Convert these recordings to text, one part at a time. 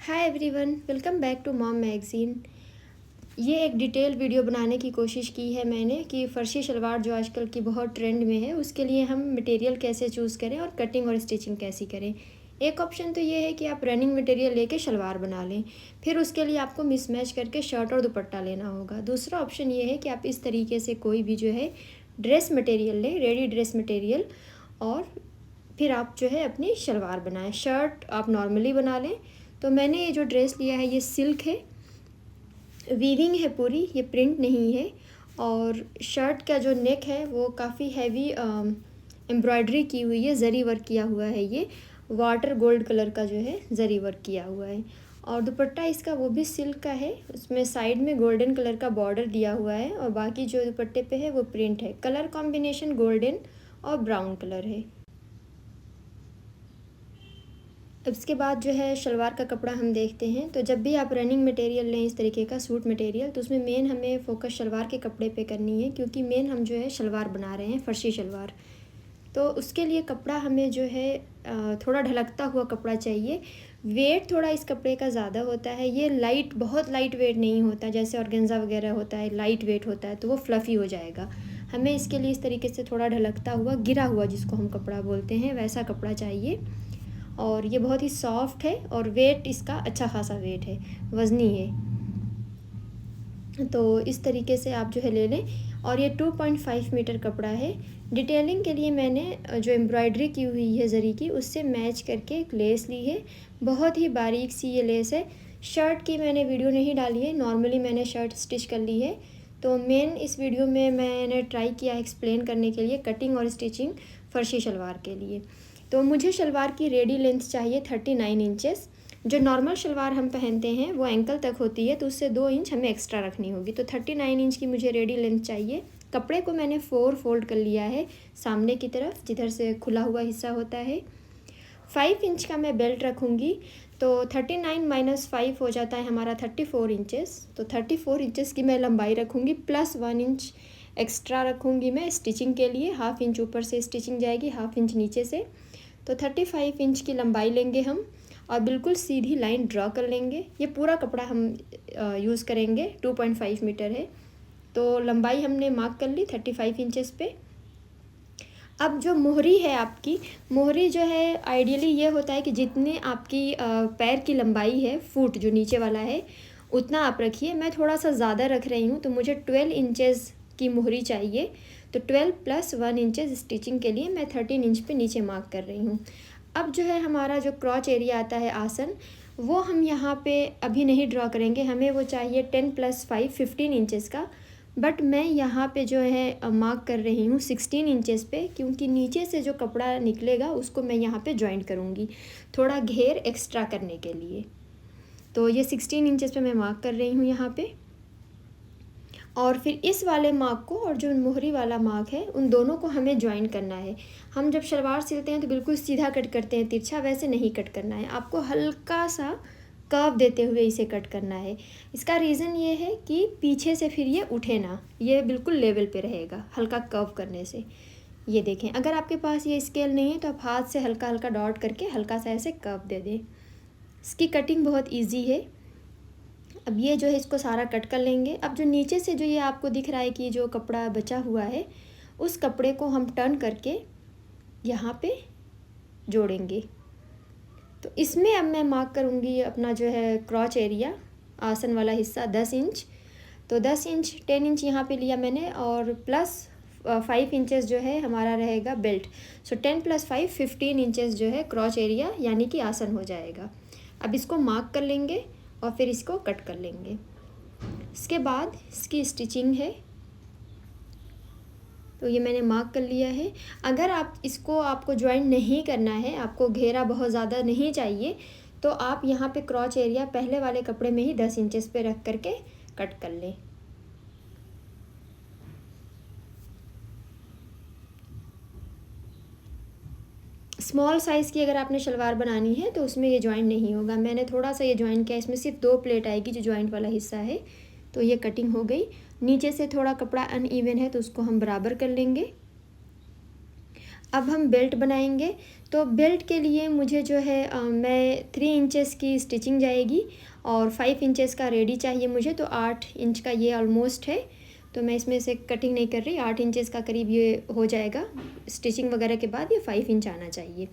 Hi everyone, welcome back to mom magazine. ये एक detail video बनाने की कोशिश की है मैंने कि फ़र्शी शलवार जो आजकल की बहुत ट्रेंड में है उसके लिए हम मटेरियल कैसे चूज़ करें और कटिंग और स्टिचिंग कैसी करें। एक ऑप्शन तो ये है कि आप रनिंग मटेरियल लेके शलवार बना लें, फिर उसके लिए आपको मिसमैच करके शर्ट और दुपट्टा लेना होगा। दूसरा ऑप्शन ये है कि आप इस तरीके से कोई भी जो है ड्रेस मटेरियल लें, रेडी ड्रेस मटेरियल, और फिर आप जो है अपनी शलवार बनाएं। शर्ट आप नॉर्मली बना लें। तो मैंने ये जो ड्रेस लिया है ये सिल्क है, वीविंग है पूरी, ये प्रिंट नहीं है। और शर्ट का जो नेक है वो काफ़ी हैवी एम्ब्रॉयडरी की हुई है, ज़री वर्क किया हुआ है, ये वाटर गोल्ड कलर का जो है ज़री वर्क किया हुआ है। और दुपट्टा इसका वो भी सिल्क का है, उसमें साइड में गोल्डन कलर का बॉर्डर दिया हुआ है और बाकी जो दुपट्टे पे है वो प्रिंट है। कलर कॉम्बिनेशन गोल्डन और ब्राउन कलर है। अब इसके बाद जो है शलवार का कपड़ा हम देखते हैं। तो जब भी आप रनिंग मटेरियल लें इस तरीके का सूट मटेरियल, तो उसमें मेन हमें फोकस शलवार के कपड़े पे करनी है, क्योंकि मेन हम जो है शलवार बना रहे हैं, फर्शी शलवार। तो उसके लिए कपड़ा हमें जो है थोड़ा ढलकता हुआ कपड़ा चाहिए। वेट थोड़ा इस कपड़े का ज़्यादा होता है, ये लाइट, बहुत लाइट वेट नहीं होता जैसे ऑर्गेन्जा वगैरह होता है, लाइट वेट होता है तो वो फ्लफ़ी हो जाएगा। हमें इसके लिए इस तरीके से थोड़ा ढलकता हुआ, गिरा हुआ जिसको हम कपड़ा बोलते हैं, वैसा कपड़ा चाहिए। और ये बहुत ही सॉफ्ट है और वेट इसका अच्छा खासा वेट है, वज़नी है। तो इस तरीके से आप जो है ले लें। और ये 2.5 मीटर कपड़ा है। डिटेलिंग के लिए मैंने जो एम्ब्रॉयडरी की हुई है ज़री की, उससे मैच करके एक लेस ली है। बहुत ही बारीक सी ये लेस है। शर्ट की मैंने वीडियो नहीं डाली है, नॉर्मली मैंने शर्ट स्टिच कर ली है। तो मेन इस वीडियो में मैंने ट्राई किया एक्सप्लेन करने के लिए कटिंग और स्टिचिंग फ़र्शी शलवार के लिए। तो मुझे शलवार की रेडी लेंथ चाहिए 39 इंचेस। जो नॉर्मल शलवार हम पहनते हैं वो एंकल तक होती है, तो उससे 2 इंच हमें एक्स्ट्रा रखनी होगी। तो 39 इंच की मुझे रेडी लेंथ चाहिए। कपड़े को मैंने 4 फोल्ड कर लिया है सामने की तरफ, जिधर से खुला हुआ हिस्सा होता है। 5 इंच का मैं बेल्ट रखूँगी, तो 39 माइनस 5 हो जाता है हमारा 34 इंचेस। तो 34 इंचेस की मैं लंबाई रखूँगी, प्लस 1 इंच एक्स्ट्रा रखूँगी मैं स्टिचिंग के लिए। हाफ इंच ऊपर से स्टिचिंग जाएगी, हाफ इंच नीचे से। तो 35 इंच की लंबाई लेंगे हम और बिल्कुल सीधी लाइन ड्रा कर लेंगे। ये पूरा कपड़ा हम यूज़ करेंगे, 2.5 मीटर है। तो लंबाई हमने मार्क कर ली 35 इंचेस पे। अब जो मोहरी है आपकी, मोहरी जो है आइडियली ये होता है कि जितनी आपकी पैर की लंबाई है, फुट जो नीचे वाला है, उतना आप रखिए। मैं थोड़ा सा ज़्यादा रख रही हूँ, तो मुझे 12 इंचेस की मोहरी चाहिए। तो 12 प्लस 1 इंचेस स्टिचिंग के लिए मैं 13 इंच पे नीचे मार्क कर रही हूँ। अब जो है हमारा जो क्रॉच एरिया आता है आसन, वो हम यहाँ पे अभी नहीं ड्रॉ करेंगे, हमें वो चाहिए 10 प्लस 5 15 इंचेस का। बट मैं यहाँ पे जो है मार्क कर रही हूँ 16 इंचेस पे, क्योंकि नीचे से जो कपड़ा निकलेगा उसको मैं यहाँ पे जॉइंट करूँगी, थोड़ा घेर एक्स्ट्रा करने के लिए। तो ये 16 इंचेस पे मैं मार्क कर रही हूँ यहाँ पे। और फिर इस वाले मार्क को और जो मोहरी वाला मार्क है, उन दोनों को हमें ज्वाइन करना है। हम जब शलवार सिलते हैं तो बिल्कुल सीधा कट करते हैं, तिरछा वैसे नहीं कट करना है, आपको हल्का सा कर्व देते हुए इसे कट करना है। इसका रीज़न ये है कि पीछे से फिर ये उठे ना, ये बिल्कुल लेवल पे रहेगा हल्का कर्व करने से। ये देखें, अगर आपके पास ये स्केल नहीं है तो आप हाथ से हल्का हल्का डॉट करके हल्का सा ऐसे कर्व दे दें। इसकी कटिंग बहुत ईजी है। अब ये जो है इसको सारा कट कर लेंगे। अब जो नीचे से जो ये आपको दिख रहा है कि जो कपड़ा बचा हुआ है, उस कपड़े को हम टर्न करके यहाँ पे जोड़ेंगे। तो इसमें अब मैं मार्क करूँगी अपना जो है क्रॉच एरिया, आसन वाला हिस्सा 10 इंच। तो 10 इंच 10 इंच यहाँ पे लिया मैंने, और प्लस 5 इंचेस जो है हमारा रहेगा बेल्ट। सो 10 प्लस 5 15 इंचेस जो है क्रॉच एरिया यानी कि आसन हो जाएगा। अब इसको मार्क कर लेंगे और फिर इसको कट कर लेंगे। इसके बाद इसकी स्टिचिंग है। तो ये मैंने मार्क कर लिया है। अगर आप इसको, आपको ज्वाइन नहीं करना है, आपको घेरा बहुत ज़्यादा नहीं चाहिए, तो आप यहाँ पे क्रॉच एरिया पहले वाले कपड़े में ही 10 इंचेस पे रख करके कट कर लें। स्मॉल साइज़ की अगर आपने शलवार बनानी है तो उसमें ये जॉइंट नहीं होगा। मैंने थोड़ा सा ये जॉइंट किया, इसमें सिर्फ 2 प्लेट आएगी जो जॉइंट वाला हिस्सा है। तो ये कटिंग हो गई। नीचे से थोड़ा कपड़ा अनइवन है तो उसको हम बराबर कर लेंगे। अब हम बेल्ट बनाएंगे। तो बेल्ट के लिए मुझे जो है मैं 3 इंचेस की स्टिचिंग जाएगी और 5 इंचेस का रेडी चाहिए मुझे। तो 8 इंच का ये ऑलमोस्ट है, तो मैं इसमें से कटिंग नहीं कर रही। 8 इंचेस का करीब ये हो जाएगा। स्टिचिंग वगैरह के बाद ये 5 इंच आना चाहिए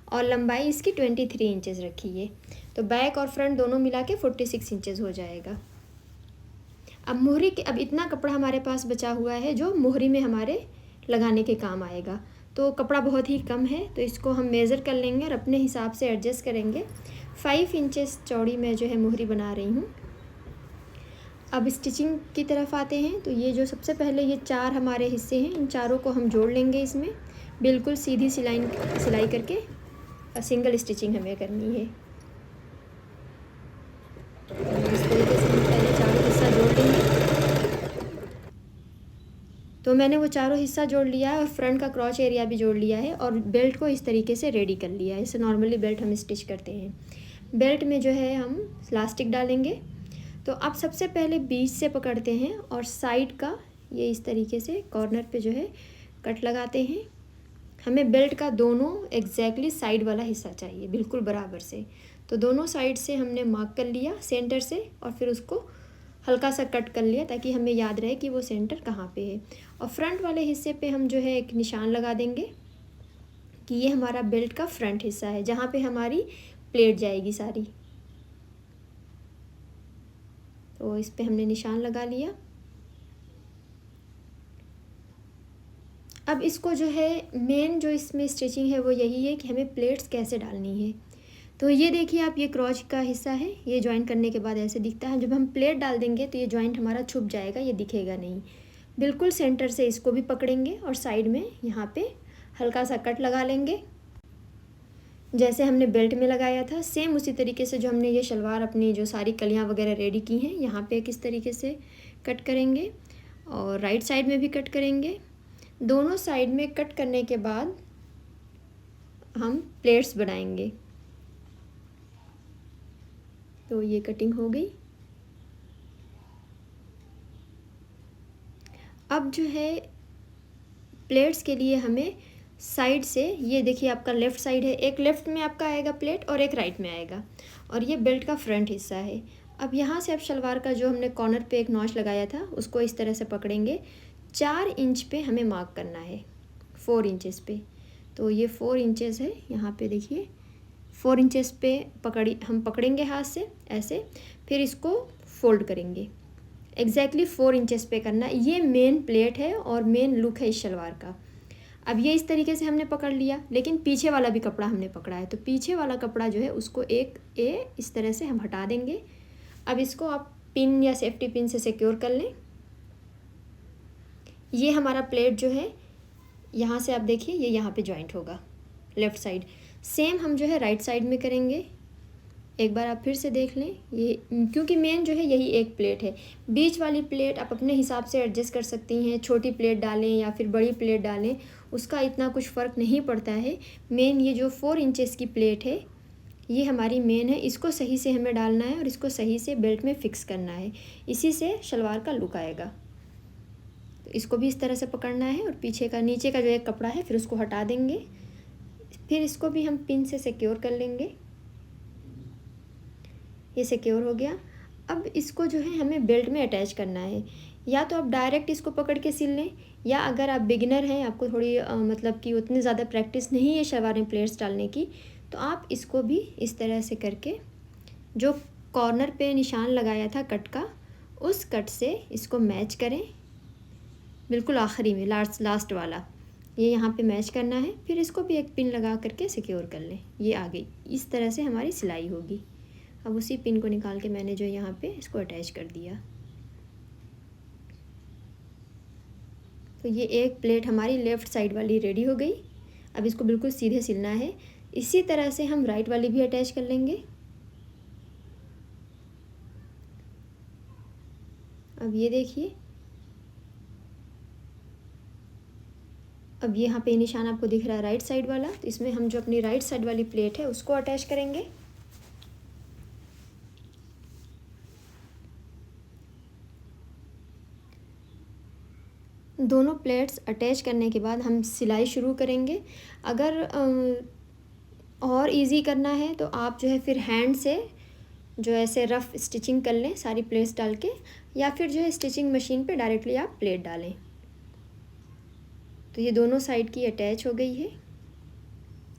और लंबाई इसकी 23 इंचेस रखिए। तो बैक और फ्रंट दोनों मिला के 46 इंचेस हो जाएगा। अब मोहरी के, अब इतना कपड़ा हमारे पास बचा हुआ है जो मोहरी में हमारे लगाने के काम आएगा। तो कपड़ा बहुत ही कम है, तो इसको हम मेज़र कर लेंगे और अपने हिसाब से एडजस्ट करेंगे। 5 इंचेस चौड़ी मैं जो है मोहरी बना रही हूँ। अब स्टिचिंग की तरफ आते हैं। तो ये जो सबसे पहले ये 4 हमारे हिस्से हैं, इन चारों को हम जोड़ लेंगे इसमें, बिल्कुल सीधी सिलाई करके सिंगल स्टिचिंग हमें करनी है। इस तरीके से हम पहले चारों हिस्सा जोड़ लेंगे। तो मैंने वो चारों हिस्सा जोड़ लिया है और फ्रंट का क्रॉच एरिया भी जोड़ लिया है और बेल्ट को इस तरीके से रेडी कर लिया है। इसे नॉर्मली बेल्ट हम स्टिच करते हैं। बेल्ट में जो है हम इलास्टिक डालेंगे। तो अब सबसे पहले बीच से पकड़ते हैं और साइड का ये इस तरीके से कॉर्नर पे जो है कट लगाते हैं। हमें बेल्ट का दोनों एग्जैक्टली साइड वाला हिस्सा चाहिए, बिल्कुल बराबर से। तो दोनों साइड से हमने मार्क कर लिया सेंटर से और फिर उसको हल्का सा कट कर लिया ताकि हमें याद रहे कि वो सेंटर कहाँ पे है। और फ्रंट वाले हिस्से पे हम जो है एक निशान लगा देंगे कि ये हमारा बेल्ट का फ्रंट हिस्सा है, जहाँ पे हमारी प्लेट जाएगी सारी। तो इस पे हमने निशान लगा लिया। अब इसको जो है मेन जो इसमें स्टिचिंग है वो यही है कि हमें प्लेट्स कैसे डालनी है। तो ये देखिए आप, ये क्रॉच का हिस्सा है, ये जॉइंट करने के बाद ऐसे दिखता है। जब हम प्लेट डाल देंगे तो ये जॉइंट हमारा छुप जाएगा, ये दिखेगा नहीं। बिल्कुल सेंटर से इसको भी पकड़ेंगे और साइड में यहाँ पे हल्का सा कट लगा लेंगे, जैसे हमने बेल्ट में लगाया था। सेम उसी तरीके से जो हमने ये शलवार अपनी जो सारी कलियाँ वगैरह रेडी की हैं, यहाँ पे किस तरीके से कट करेंगे और राइट साइड में भी कट करेंगे। दोनों साइड में कट करने के बाद हम प्लेट्स बनाएंगे। तो ये कटिंग हो गई। अब जो है प्लेट्स के लिए हमें साइड से, ये देखिए आपका लेफ़्ट साइड है, एक लेफ़्ट में आपका आएगा प्लेट और एक राइट में आएगा और ये बेल्ट का फ्रंट हिस्सा है। अब यहाँ से आप शलवार का जो हमने कॉर्नर पे एक नॉच लगाया था उसको इस तरह से पकड़ेंगे। 4 इंच पे हमें मार्क करना है, 4 इंचेस पे। तो ये 4 इंचेस है, यहाँ पे देखिए 4 इंचेस पे हम पकड़ेंगे हाथ से ऐसे, फिर इसको फोल्ड करेंगे। एग्जैक्टली 4 इंचेस पे करना। ये मेन प्लेट है और मेन लुक है इस शलवार का। अब ये इस तरीके से हमने पकड़ लिया, लेकिन पीछे वाला भी कपड़ा हमने पकड़ा है। तो पीछे वाला कपड़ा जो है उसको एक इस तरह से हम हटा देंगे। अब इसको आप पिन या सेफ्टी पिन से सिक्योर कर लें। ये हमारा प्लेट जो है, यहाँ से आप देखिए ये यहाँ पे जॉइंट होगा लेफ़्ट साइड। सेम हम जो है राइट साइड में करेंगे। एक बार आप फिर से देख लें, ये क्योंकि मेन जो है यही एक प्लेट है। बीच वाली प्लेट आप अपने हिसाब से एडजस्ट कर सकती हैं, छोटी प्लेट डालें या फिर बड़ी प्लेट डालें, उसका इतना कुछ फ़र्क नहीं पड़ता है। मेन ये जो 4 इंचेस की प्लेट है ये हमारी मेन है, इसको सही से हमें डालना है और इसको सही से बेल्ट में फ़िक्स करना है। इसी से शलवार का लुक आएगा। तो इसको भी इस तरह से पकड़ना है और पीछे का, नीचे का जो एक कपड़ा है फिर उसको हटा देंगे। फिर इसको भी हम पिन से सिक्योर कर लेंगे। ये सिक्योर हो गया। अब इसको जो है हमें बेल्ट में अटैच करना है। या तो आप डायरेक्ट इसको पकड़ के सिल लें, या अगर आप बिगिनर हैं, आपको थोड़ी मतलब कि उतनी ज़्यादा प्रैक्टिस नहीं है शलवार में प्लेट्स डालने की, तो आप इसको भी इस तरह से करके जो कॉर्नर पे निशान लगाया था कट का, उस कट से इसको मैच करें। बिल्कुल आखिरी में लास्ट वाला ये यहाँ पे मैच करना है। फिर इसको भी एक पिन लगा करके सिक्योर कर लें। ये आ गई, इस तरह से हमारी सिलाई होगी। अब उसी पिन को निकाल के मैंने जो यहाँ पे इसको अटैच कर दिया। तो ये एक प्लेट हमारी लेफ़्ट साइड वाली रेडी हो गई। अब इसको बिल्कुल सीधे सिलना है। इसी तरह से हम राइट वाली भी अटैच कर लेंगे। अब ये देखिए, अब यहाँ पे निशान आपको दिख रहा है राइट साइड वाला, तो इसमें हम जो अपनी राइट साइड वाली प्लेट है उसको अटैच करेंगे। दोनों प्लेट्स अटैच करने के बाद हम सिलाई शुरू करेंगे। अगर और इजी करना है तो आप जो है फिर हैंड से जो ऐसे रफ़ स्टिचिंग कर लें सारी प्लेट्स डाल के, या फिर जो है स्टिचिंग मशीन पे डायरेक्टली आप प्लेट डालें। तो ये दोनों साइड की अटैच हो गई है,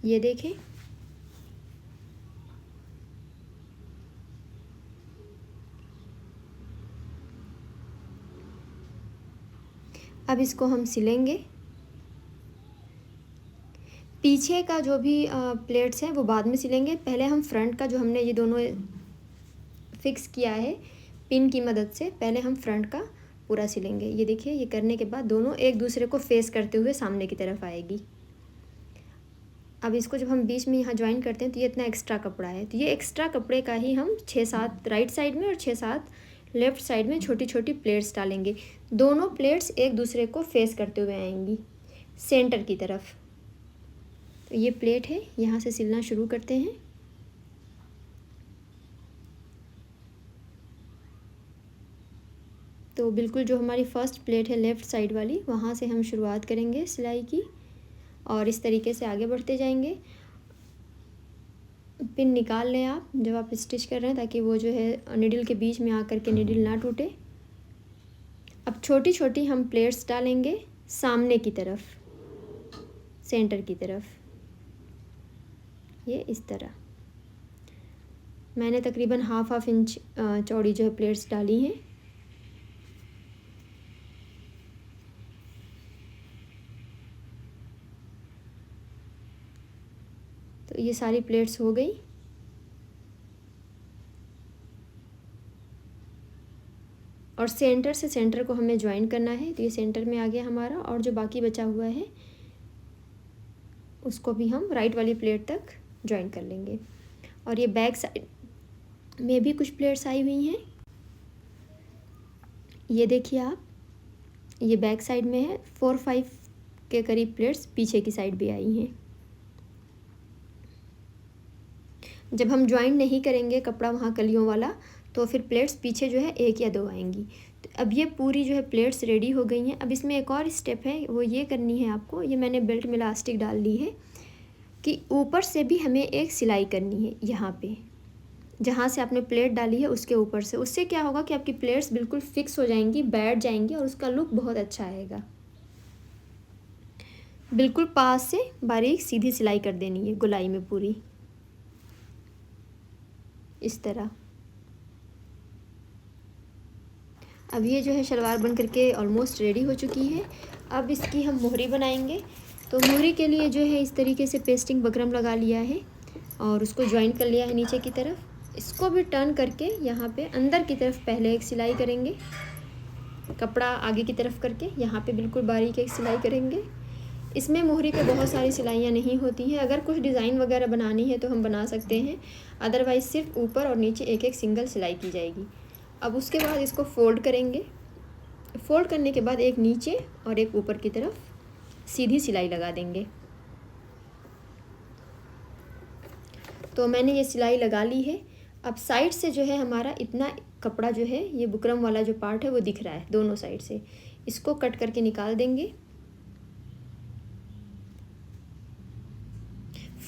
ये देखें। अब इसको हम सिलेंगे। पीछे का जो भी प्लेट्स हैं वो बाद में सिलेंगे। पहले हम फ्रंट का जो हमने ये दोनों फिक्स किया है पिन की मदद से, पहले हम फ्रंट का पूरा सिलेंगे। ये देखिए, ये करने के बाद दोनों एक दूसरे को फेस करते हुए सामने की तरफ आएगी। अब इसको जब हम बीच में यहाँ ज्वाइन करते हैं तो ये इतना एक्स्ट्रा कपड़ा है, तो ये एक्स्ट्रा कपड़े का ही हम 6-7 राइट साइड में और 6-7 लेफ़्ट साइड में छोटी छोटी प्लेट्स डालेंगे। दोनों प्लेट्स एक दूसरे को फेस करते हुए आएंगी सेंटर की तरफ। तो ये प्लेट है, यहाँ से सिलना शुरू करते हैं। तो बिल्कुल जो हमारी फर्स्ट प्लेट है लेफ़्ट साइड वाली, वहाँ से हम शुरुआत करेंगे सिलाई की और इस तरीके से आगे बढ़ते जाएंगे। पिन निकाल लें आप जब आप स्टिच कर रहे हैं, ताकि वो जो है निडल के बीच में आकर के निडल ना टूटे। अब छोटी छोटी हम प्लेट्स डालेंगे सामने की तरफ, सेंटर की तरफ, ये इस तरह। मैंने तकरीबन हाफ इंच चौड़ी जो है प्लेट्स डाली हैं। तो ये सारी प्लेट्स हो गई। और सेंटर से सेंटर को हमें ज्वाइन करना है, तो ये सेंटर में आ गया हमारा। और जो बाकी बचा हुआ है उसको भी हम राइट वाली प्लेट तक ज्वाइन कर लेंगे। और ये बैक साइड में भी कुछ प्लेट्स आई हुई हैं, ये देखिए आप, ये बैक साइड में है। 4-5 के करीब प्लेट्स पीछे की साइड भी आई हैं। जब हम ज्वाइन नहीं करेंगे कपड़ा वहाँ कलियों वाला, तो फिर प्लेट्स पीछे जो है 1 या 2 आएंगी। तो अब ये पूरी जो है प्लेट्स रेडी हो गई हैं। अब इसमें एक और स्टेप है, वो ये करनी है आपको। ये मैंने बेल्ट में इलास्टिक डाल ली है कि ऊपर से भी हमें एक सिलाई करनी है, यहाँ पे जहाँ से आपने प्लेट डाली है उसके ऊपर से। उससे क्या होगा कि आपकी प्लेट्स बिल्कुल फिक्स हो जाएंगी, बैठ जाएंगी और उसका लुक बहुत अच्छा आएगा। बिल्कुल पास से बारीक सीधी सिलाई कर देनी है गोलाई में पूरी, इस तरह। अब ये जो है शलवार बन करके ऑलमोस्ट रेडी हो चुकी है। अब इसकी हम मोहरी बनाएंगे। तो मोहरी के लिए जो है इस तरीके से पेस्टिंग बकरम लगा लिया है और उसको ज्वाइन कर लिया है नीचे की तरफ। इसको भी टर्न करके यहाँ पे अंदर की तरफ पहले एक सिलाई करेंगे, कपड़ा आगे की तरफ करके यहाँ पे बिल्कुल बारीक एक सिलाई करेंगे। इसमें मोहरी पे बहुत सारी सिलाइयाँ नहीं होती हैं। अगर कुछ डिज़ाइन वगैरह बनानी है तो हम बना सकते हैं, अदरवाइज़ सिर्फ ऊपर और नीचे एक एक सिंगल सिलाई की जाएगी। अब उसके बाद इसको फोल्ड करेंगे। फोल्ड करने के बाद एक नीचे और एक ऊपर की तरफ सीधी सिलाई लगा देंगे। तो मैंने ये सिलाई लगा ली है। अब साइड से जो है हमारा इतना कपड़ा जो है, ये बुकरम वाला जो पार्ट है वो दिख रहा है दोनों साइड से, इसको कट करके निकाल देंगे।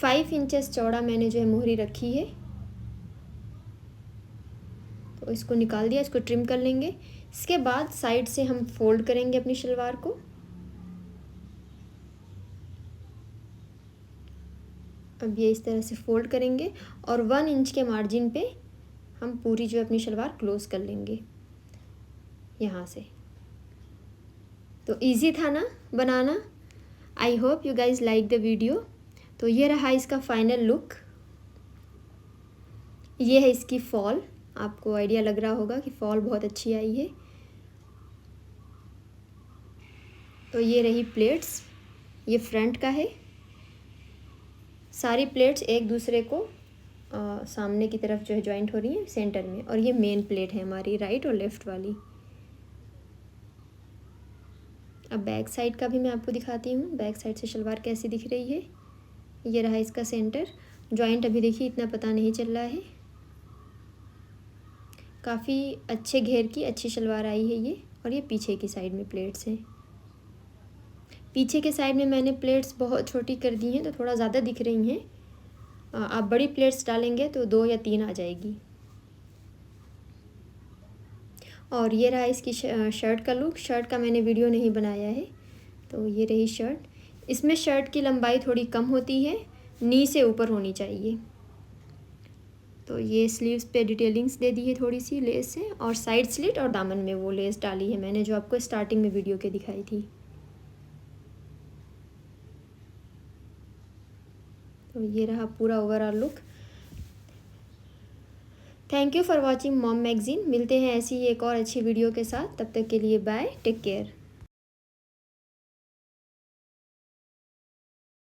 5 इंचेस चौड़ा मैंने जो है मोहरी रखी है, तो इसको निकाल दिया। इसको ट्रिम कर लेंगे। इसके बाद साइड से हम फोल्ड करेंगे अपनी शलवार को। अब ये इस तरह से फोल्ड करेंगे और 1 इंच के मार्जिन पे हम पूरी जो अपनी शलवार क्लोज कर लेंगे यहाँ से। तो इजी था ना बनाना। I hope you guys like the video. तो ये रहा इसका फाइनल लुक। ये है इसकी फॉल। आपको आइडिया लग रहा होगा कि फॉल बहुत अच्छी आई है। तो ये रही प्लेट्स, ये फ्रंट का है। सारी प्लेट्स एक दूसरे को सामने की तरफ जो है जॉइंट हो रही हैं सेंटर में। और ये मेन प्लेट है हमारी राइट और लेफ़्ट वाली। अब बैक साइड का भी मैं आपको दिखाती हूँ, बैक साइड से शलवार कैसी दिख रही है। ये रहा इसका सेंटर। जॉइंट अभी देखिए इतना पता नहीं चल रहा है। काफ़ी अच्छे घेर की अच्छी शलवार आई है ये। और ये पीछे की साइड में प्लेट्स हैं। पीछे के साइड में मैंने प्लेट्स बहुत छोटी कर दी हैं तो थोड़ा ज़्यादा दिख रही हैं। आप बड़ी प्लेट्स डालेंगे तो 2 या 3 आ जाएगी। और ये रहा इसकी शर्ट का लुक। शर्ट का मैंने वीडियो नहीं बनाया है, तो ये रही शर्ट। इसमें शर्ट की लंबाई थोड़ी कम होती है, नी से ऊपर होनी चाहिए। तो ये स्लीव्स पे डिटेलिंग्स दे दी है थोड़ी सी लेस से, और साइड स्लिट और दामन में वो लेस डाली है मैंने, जो आपको स्टार्टिंग में वीडियो के दिखाई थी। तो ये रहा पूरा overall look. Thank you for watching mom magazine. मिलते हैं ऐसी ही एक और अच्छी वीडियो के साथ। तब तक के लिए बाय, टेक केयर।